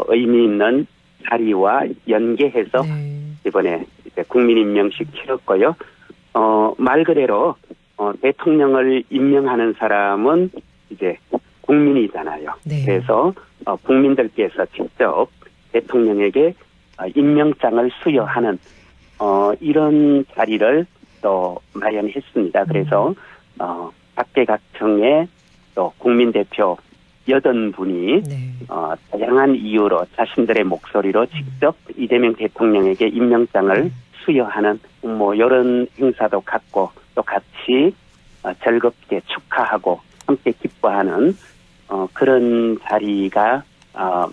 의미 있는 자리와 연계해서 이번에 이제 국민 임명식 치렀고요. 말 그대로 대통령을 임명하는 사람은 이제 국민이잖아요. 그래서 국민들께서 직접 대통령에게 임명장을 수여하는 이런 자리를 또 마련했습니다. 그래서 각계각층의 또 국민대표 80분이 다양한 이유로 자신들의 목소리로 직접 이재명 대통령에게 임명장을 수여하는 이런 행사도 갖고 또 같이 즐겁게 축하하고 함께 기뻐하는 그런 자리가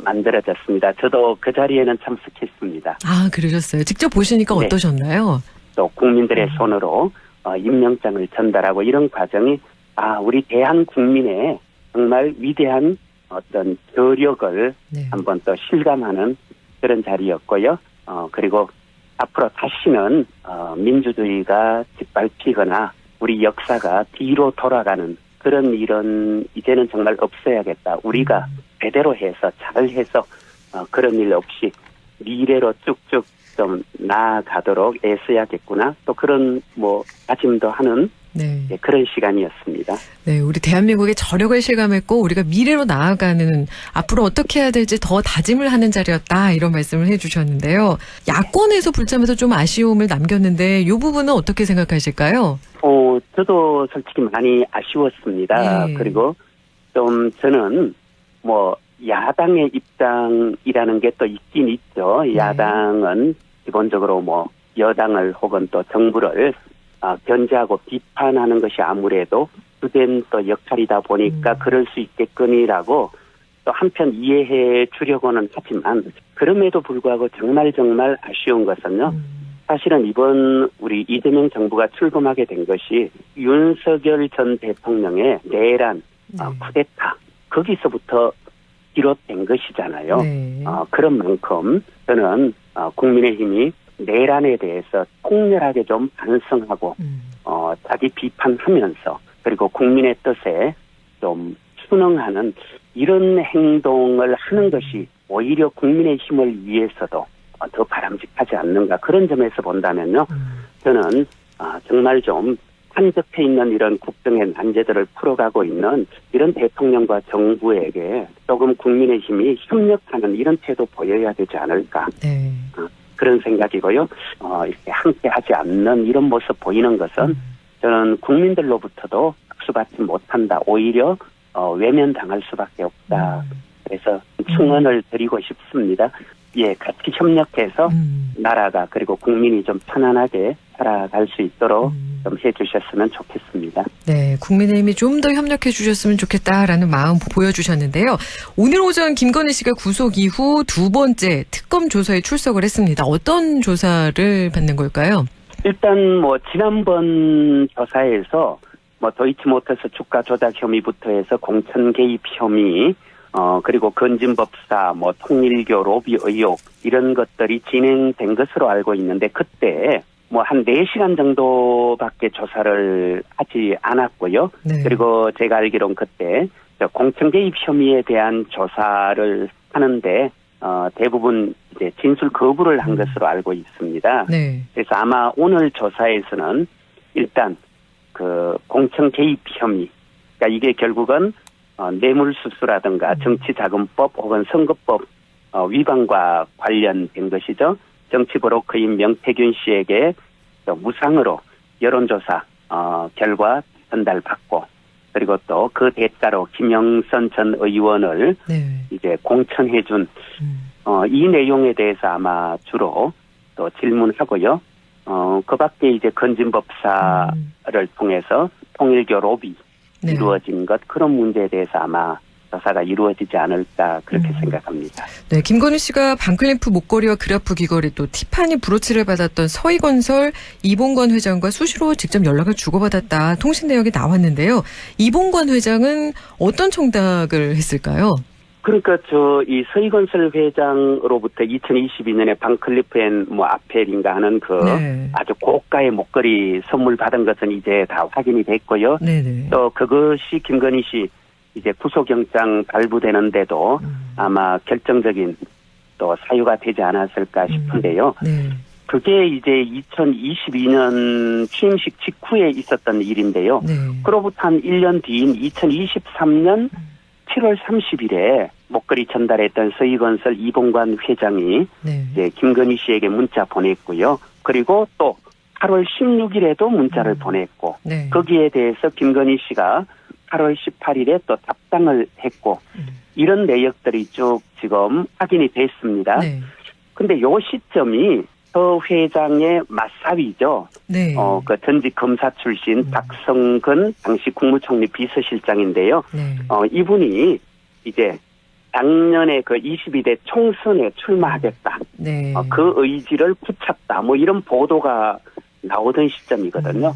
만들어졌습니다. 저도 그 자리에는 참석했습니다. 아, 그러셨어요. 직접 보시니까 네. 어떠셨나요? 또 국민들의 손으로 임명장을 전달하고 이런 과정이 우리 대한국민의 정말 위대한 어떤 저력을 네. 한번 또 실감하는 그런 자리였고요. 그리고 앞으로 다시는 민주주의가 짓밟히거나 우리 역사가 뒤로 돌아가는 그런 일은 이제는 정말 없어야겠다. 우리가 제대로 해서 잘해서 그런 일 없이 미래로 쭉쭉 좀 나아가도록 애써야겠구나. 또 그런 다짐도 하는 네. 그런 시간이었습니다. 네, 우리 대한민국의 저력을 실감했고 우리가 미래로 나아가는 앞으로 어떻게 해야 될지 더 다짐을 하는 자리였다 이런 말씀을 해주셨는데요. 야권에서 불참해서 좀 아쉬움을 남겼는데 이 부분은 어떻게 생각하실까요? 저도 솔직히 많이 아쉬웠습니다. 네. 그리고 좀 저는 야당의 입장이라는 게 또 있긴 있죠. 네. 야당은 기본적으로 여당을 혹은 또 정부를 견제하고 비판하는 것이 아무래도 주된 또 역할이다 보니까 그럴 수 있겠거니라고 또 한편 이해해 주려고는 하지만 그럼에도 불구하고 정말 아쉬운 것은요. 사실은 이번 우리 이재명 정부가 출범하게 된 것이 윤석열 전 대통령의 내란, 쿠데타 거기서부터 비롯된 것이잖아요. 네. 그런 만큼 저는 국민의힘이 내란에 대해서 통렬하게 좀 반성하고 자기 비판하면서 그리고 국민의 뜻에 좀 순응하는 이런 행동을 하는 것이 오히려 국민의힘을 위해서도 더 바람직하지 않는가 그런 점에서 본다면요. 저는 정말 좀 한적해 있는 이런 국정의 난제들을 풀어가고 있는 이런 대통령과 정부에게 조금 국민의힘이 협력하는 이런 태도 보여야 되지 않을까. 네. 그런 생각이고요. 이렇게 함께 하지 않는 이런 모습 보이는 것은 저는 국민들로부터도 박수받지 못한다. 오히려 외면당할 수밖에 없다. 그래서 충언을 드리고 싶습니다. 예, 같이 협력해서 나라가 그리고 국민이 좀 편안하게 살아갈 수 있도록 좀 해주셨으면 좋겠습니다. 네, 국민의힘이 좀 더 협력해 주셨으면 좋겠다라는 마음 보여주셨는데요. 오늘 오전 김건희 씨가 구속 이후 두 번째 특검 조사에 출석을 했습니다. 어떤 조사를 받는 걸까요? 일단 지난번 조사에서 도이치모터스 주가 조작 혐의부터 해서 공천 개입 혐의 그리고 건진법사, 통일교 로비 의혹 이런 것들이 진행된 것으로 알고 있는데 그때 한 4시간 정도밖에 조사를 하지 않았고요. 네. 그리고 제가 알기로는 그때 공천 개입 혐의에 대한 조사를 하는데 대부분 이제 진술 거부를 한 것으로 알고 있습니다. 네. 그래서 아마 오늘 조사에서는 일단 그 공천 개입 혐의, 그러니까 이게 결국은 뇌물수수라든가 정치자금법 혹은 선거법 위반과 관련된 것이죠. 정치브로커인 명태균 씨에게 무상으로 여론조사 결과 전달받고 그리고 또 그 대가로 김영선 전 의원을 네. 이제 공천해준 이 내용에 대해서 아마 주로 또 질문하고요. 그 밖에 이제 건진법사를 통해서 통일교 로비 네. 이루어진 것 그런 문제에 대해서 아마 조사가 이루어지지 않을까 그렇게 생각합니다. 네, 김건희 씨가 반클램프 목걸이와 그라프 귀걸이 또 티파니 브로치를 받았던 서희건설 이봉관 회장과 수시로 직접 연락을 주고받았다 통신 내역이 나왔는데요. 이봉관 회장은 어떤 청탁을 했을까요? 그러니까 이 서희건설 회장으로부터 2022년에 반클리프앤 아펠인가 하는 네. 아주 고가의 목걸이 선물 받은 것은 이제 다 확인이 됐고요. 네네. 또 그것이 김건희 씨 이제 구속영장 발부되는데도 아마 결정적인 또 사유가 되지 않았을까 싶은데요. 네. 그게 이제 2022년 취임식 직후에 있었던 일인데요. 네. 그로부터 한 1년 뒤인 2023년 7월 30일에 목걸이 전달했던 서희건설 이봉관 회장이 네. 이제 김건희 씨에게 문자 보냈고요. 그리고 또 8월 16일에도 문자를 보냈고 네. 거기에 대해서 김건희 씨가 8월 18일에 또 답장을 했고 이런 내역들이 쭉 지금 확인이 됐습니다. 네. 근데 요 시점이 서 회장의 맞사위죠. 네. 그 전직 검사 출신 박성근 당시 국무총리 비서실장인데요. 네. 이분이 이제 작년에 그 22대 총선에 출마하겠다. 네. 그 의지를 굳혔다. 뭐 이런 보도가 나오던 시점이거든요.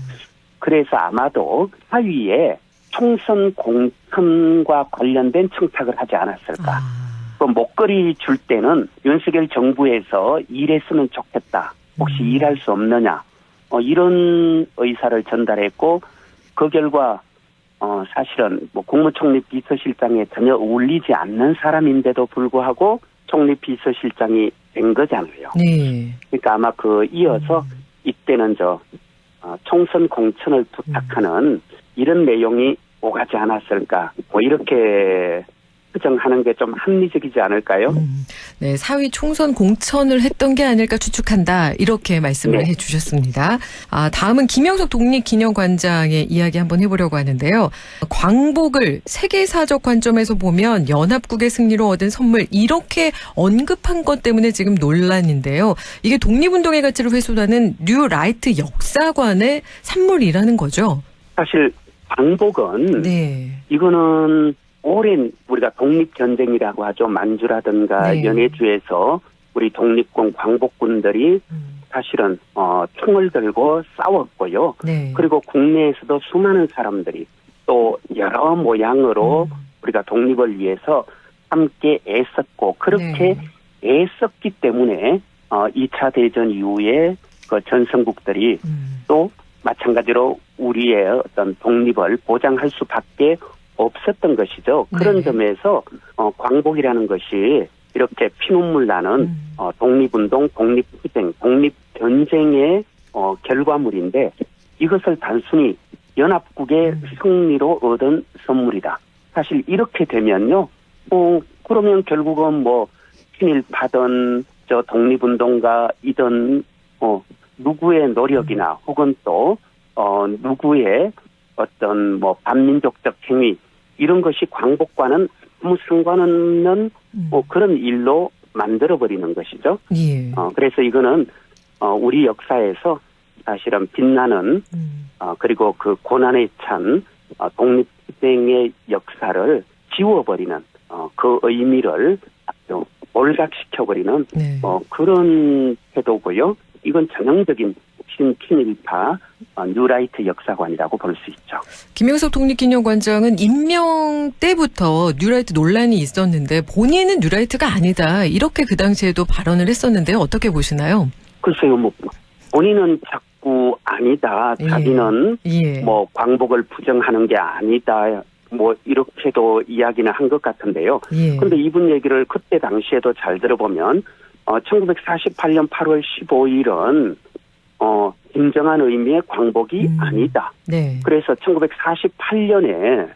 그래서 아마도 사위에 총선 공천과 관련된 청탁을 하지 않았을까. 그 목걸이 줄 때는 윤석열 정부에서 일했으면 좋겠다. 혹시 일할 수 없느냐. 이런 의사를 전달했고 그 결과 사실은 뭐 국무총리 비서실장에 전혀 어울리지 않는 사람인데도 불구하고 총리 비서실장이 된 거잖아요. 네. 그러니까 아마 이어서 이때는 총선 공천을 부탁하는 이런 내용이 오가지 않았을까. 뭐 이렇게 추정하는 게 좀 합리적이지 않을까요? 네, 사위 총선 공천을 했던 게 아닐까 추측한다. 이렇게 말씀을 네. 해주셨습니다. 다음은 김영석 독립기념관장의 이야기 한번 해보려고 하는데요. 광복을 세계사적 관점에서 보면 연합국의 승리로 얻은 선물 이렇게 언급한 것 때문에 지금 논란인데요. 이게 독립운동의 가치를 훼손하는 뉴 라이트 역사관의 산물이라는 거죠. 사실 광복은 이거는 오랜 우리가 독립전쟁이라고 하죠. 만주라든가 연해주에서 우리 독립군 광복군들이 사실은 총을 들고 싸웠고요. 그리고 국내에서도 수많은 사람들이 또 여러 모양으로 우리가 독립을 위해서 함께 애썼고 그렇게 애썼기 때문에 2차 대전 이후에 그 전성국들이 또 마찬가지로 우리의 어떤 독립을 보장할 수밖에 없었던 것이죠. 그런 점에서 광복이라는 것이 이렇게 피눈물 나는 독립운동, 독립투쟁, 독립전쟁의 결과물인데 이것을 단순히 연합국의 승리로 얻은 선물이다. 사실 이렇게 되면요. 그러면 결국은 뭐 친일파든 독립운동가이든 누구의 노력이나 혹은 또 누구의 어떤 뭐 반민족적 행위 이런 것이 광복과는 아무 상관없는 그런 일로 만들어버리는 것이죠. 그래서 이거는 우리 역사에서 사실은 빛나는 그리고 그 고난에 찬 독립투쟁의 역사를 지워버리는 그 의미를 몰각시켜버리는 그런 태도고요. 이건 전형적인 친일파 뉴라이트 역사관이라고 볼 수 있죠. 김영석 독립기념관장은 임명 때부터 뉴라이트 논란이 있었는데 본인은 뉴라이트가 아니다. 이렇게 그 당시에도 발언을 했었는데요. 어떻게 보시나요? 글쎄요. 뭐 본인은 자꾸 아니다. 자기는 뭐 광복을 부정하는 게 아니다. 뭐 이렇게도 이야기는 한 것 같은데요. 그런데 이분 얘기를 그때 당시에도 잘 들어보면 1948년 8월 15일은 진정한 의미의 광복이 아니다. 그래서 1948년에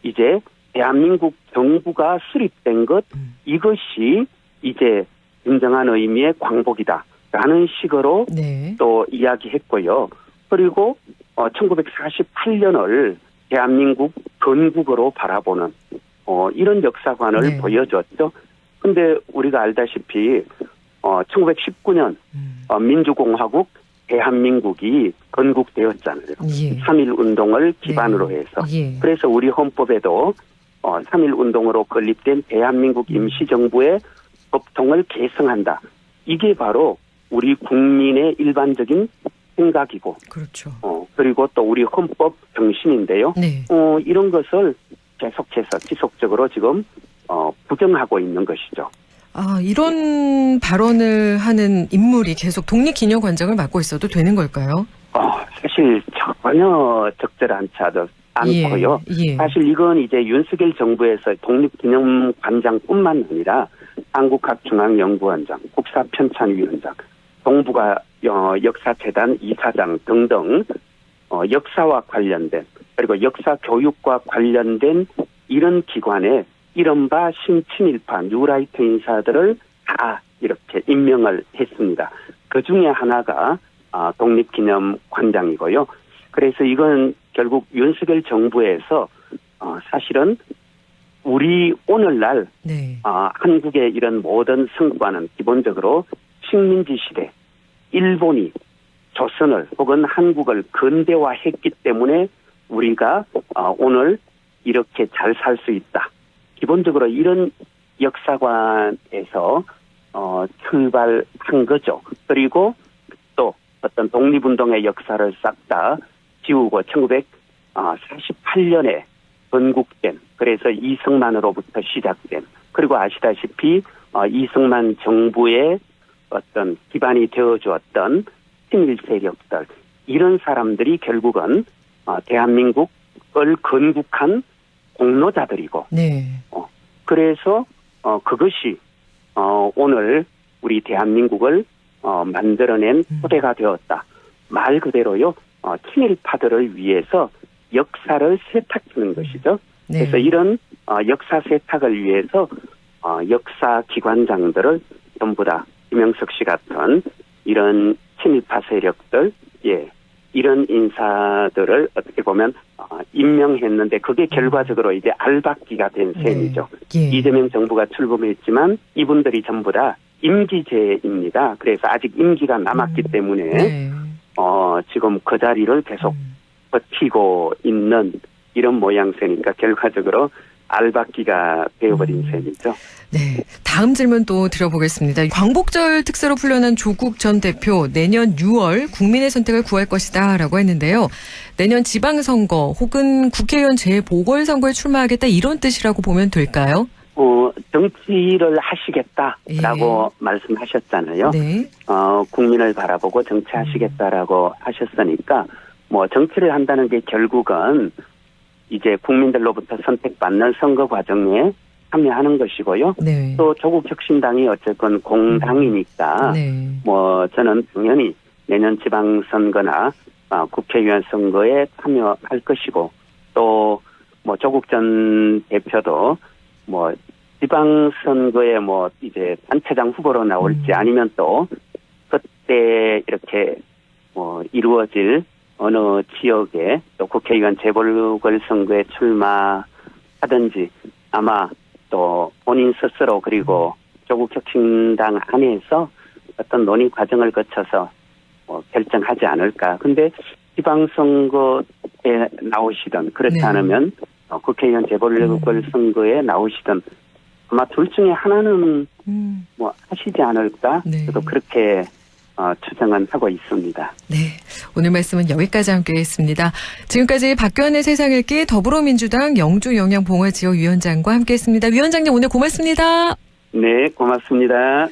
이제 대한민국 정부가 수립된 것 이것이 이제 진정한 의미의 광복이다라는 식으로 또 이야기했고요. 그리고 1948년을 대한민국 건국으로 바라보는 이런 역사관을 보여줬죠. 근데 우리가 알다시피 1919년 민주공화국 대한민국이 건국되었잖아요. 3.1 운동을 기반으로 해서. 그래서 우리 헌법에도 3.1 운동으로 건립된 대한민국 임시정부의 법통을 개성한다. 이게 바로 우리 국민의 일반적인 생각이고, 그리고 또 우리 헌법 정신인데요. 이런 것을 계속해서 지속적으로 지금 부정하고 있는 것이죠. 이런 발언을 하는 인물이 계속 독립기념관장을 맡고 있어도 되는 걸까요? 사실 전혀 적절하지 않고요. 사실 이건 이제 윤석열 정부에서 독립기념관장뿐만 아니라 한국학중앙연구원장, 국사편찬위원장, 동북아 역사재단 이사장 등등 역사와 관련된 그리고 역사 교육과 관련된 이런 기관에 이른바 신친일파 뉴라이트 인사들을 다 이렇게 임명을 했습니다. 그 중에 하나가 독립기념관장이고요. 그래서 이건 결국 윤석열 정부에서 사실은 우리 오늘날 한국의 이런 모든 성과는 기본적으로 식민지 시대 일본이 조선을 혹은 한국을 근대화했기 때문에 우리가 오늘 이렇게 잘 살 수 있다. 기본적으로 이런 역사관에서 출발한 거죠. 그리고 또 어떤 독립운동의 역사를 싹 다 지우고 1948년에 건국된, 그래서 이승만으로부터 시작된, 그리고 아시다시피 이승만 정부의 어떤 기반이 되어주었던 친일 세력들, 이런 사람들이 결국은 대한민국을 건국한 공로자들이고, 네. 그래서 그것이 오늘 우리 대한민국을 만들어낸 토대가 되었다. 말 그대로요, 친일파들을 위해서 역사를 세탁하는 것이죠. 네. 그래서 이런 역사 세탁을 위해서 역사 기관장들을 전부 다 김영석 씨 같은 이런 친일파 세력들, 이런 인사들을 어떻게 보면 임명했는데, 그게 결과적으로 이제 알박기가 된 셈이죠. 이재명 정부가 출범했지만 이분들이 전부 다 임기제입니다. 그래서 아직 임기가 남았기 때문에 지금 그 자리를 계속 버티고 있는 이런 모양새니까 결과적으로 알박기가 되어버린 셈이죠. 네. 다음 질문 또 드려보겠습니다. 광복절 특사로 풀려난 조국 전 대표 내년 6월 국민의 선택을 구할 것이다 라고 했는데요. 내년 지방선거 혹은 국회의원 재보궐선거에 출마하겠다, 이런 뜻이라고 보면 될까요? 정치를 하시겠다라고 말씀하셨잖아요. 네. 국민을 바라보고 정치하시겠다라고 하셨으니까 뭐 정치를 한다는 게 결국은 이제 국민들로부터 선택받는 선거 과정에 참여하는 것이고요. 네. 또 조국 혁신당이 어쨌건 공당이니까 뭐 저는 당연히 내년 지방선거나 국회의원 선거에 참여할 것이고, 또 뭐 조국 전 대표도 뭐 지방선거에 뭐 이제 단체장 후보로 나올지 아니면 또 그때 이렇게 뭐 이루어질 어느 지역에 또 국회의원 재보궐선거에 출마하든지, 아마 또 본인 스스로 그리고 조국 혁신당 안에서 어떤 논의 과정을 거쳐서 결정하지 않을까. 근데 지방선거에 나오시든 그렇지 않으면 국회의원 재보궐선거에 나오시든 아마 둘 중에 하나는 뭐 하시지 않을까. 저도 그렇게 추정은 하고 있습니다. 네. 오늘 말씀은 여기까지 함께했습니다. 지금까지 박규환의 세상 읽기 더불어민주당 영주영양봉화지역위원장과 함께했습니다. 위원장님, 오늘 고맙습니다. 네, 고맙습니다.